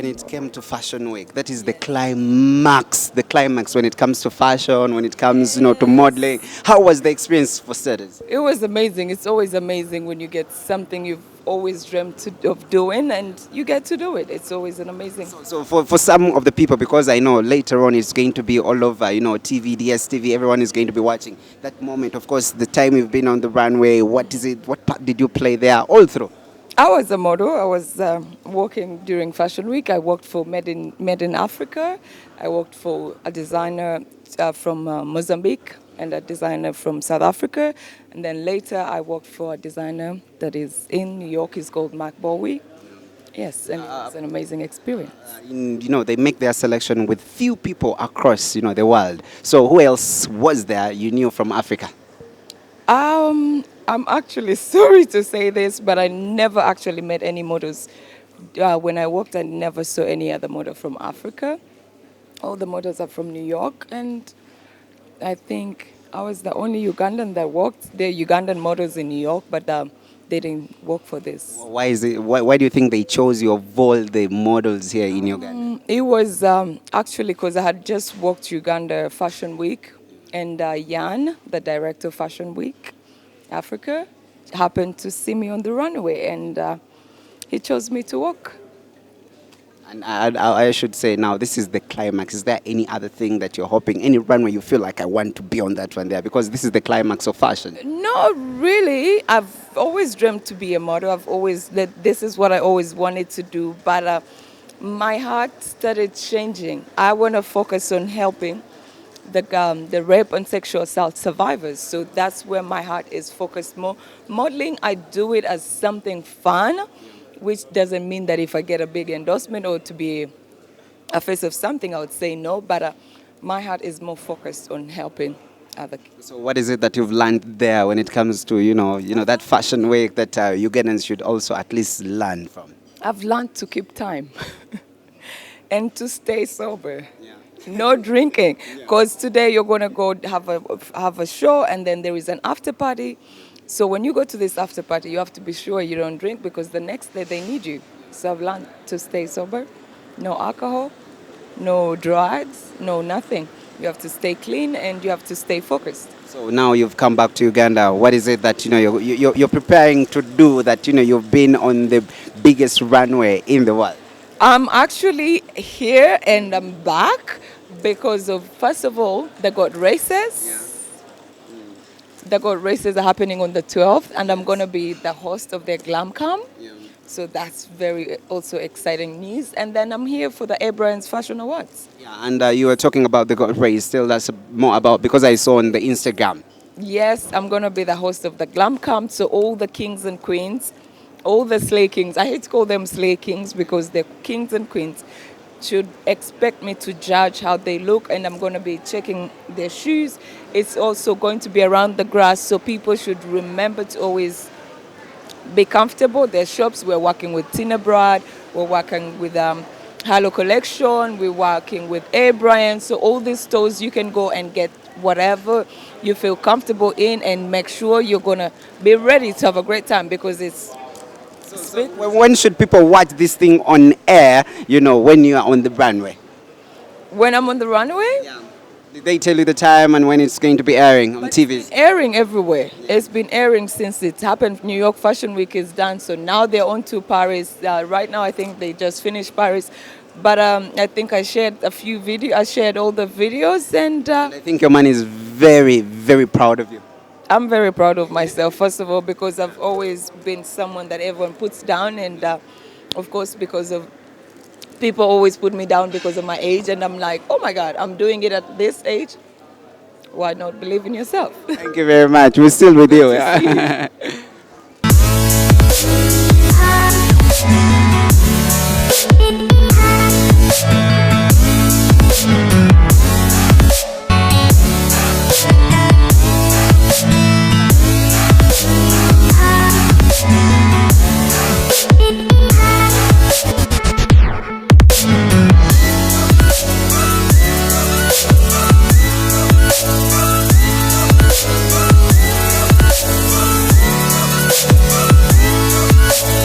when it came to Fashion Week, that is the climax when it comes to fashion, when it comes, to modeling. How was the experience for starters? It was amazing. It's always amazing when you get something you've always of doing and you get to do it. It's always an amazing. So for some of the people, because I know later on it's going to be all over, TV, DSTV, everyone is going to be watching that moment. Of course, the time you've been on the runway, what is it? What part did you play there all through? I was a model. I was working during Fashion Week. I worked for Made in Africa. I worked for a designer from Mozambique and a designer from South Africa. And then later I worked for a designer that is in New York. He's called Mark Bowie. Yes, and it's an amazing experience. They make their selection with few people across, the world. So who else was there you knew from Africa? I'm actually sorry to say this, but I never actually met any models. When I worked, I never saw any other model from Africa. All the models are from New York, and I think I was the only Ugandan that worked. There are Ugandan models in New York, but they didn't work for this. Why is it? Why do you think they chose you of all the models here in Uganda? It was actually because I had just worked Uganda Fashion Week, and Jan, the director of Fashion Week Africa, happened to see me on the runway, and he chose me to work. And I should say now, this is the climax. Is there any other thing that you're hoping, any runway you feel like I want to be on that one there? Because this is the climax of fashion. No, really. I've always dreamt to be a model. This is what I always wanted to do. But my heart started changing. I want to focus on helping the rape and sexual assault survivors. So that's where my heart is focused more. Modeling, I do it as something fun, which doesn't mean that if I get a big endorsement or to be a face of something, I would say no. But my heart is more focused on helping other kids. So what is it that you've learned there when it comes to, that fashion week that Ugandans should also at least learn from? I've learned to keep time and to stay sober. Yeah. No drinking, because today you're going to go have a show, and then there is an after party. So when you go to this after party, you have to be sure you don't drink, because the next day they need you. So I've learned to stay sober. No alcohol, no drugs, no nothing. You have to stay clean and you have to stay focused. So now you've come back to Uganda. What is it that you're preparing to do that you've been on the biggest runway in the world? I'm actually here and I'm back because of, first of all, the GOAT races. Yeah. The GOAT races are happening on the 12th, and I'm going to be the host of their Glam Camp. Yeah. So that's very also exciting news. And then I'm here for the Abrams Fashion Awards. Yeah, and you were talking about the GOAT race. Still, that's more about, because I saw on the Instagram. Yes, I'm going to be the host of the Glam Camp. So all the kings and queens, all the slay kings, I hate to call them slay kings because they're kings and queens, should expect me to judge how they look, and I'm going to be checking their shoes. It's also going to be around the grass, so people should remember to always be comfortable. Their shops, we're working with Tina Brad, we're working with Halo Collection, we're working with Abraham. So all these stores, you can go and get whatever you feel comfortable in, and make sure you're going to be ready to have a great time, because it's... So when should people watch this thing on air, when you are on the runway? When I'm on the runway? Yeah. Did they tell you the time and when it's going to be airing on TV? It's airing everywhere. Yeah. It's been airing since it happened. New York Fashion Week is done, so now they're on to Paris. Right now, I think they just finished Paris. But I think I shared a few videos. I shared all the videos, and I think your man is very, very proud of you. I'm very proud of myself, first of all, because I've always been someone that everyone puts down, and of course, because of people always put me down because of my age, and I'm like, oh my God, I'm doing it at this age. Why not believe in yourself? Thank you very much. We're still with you.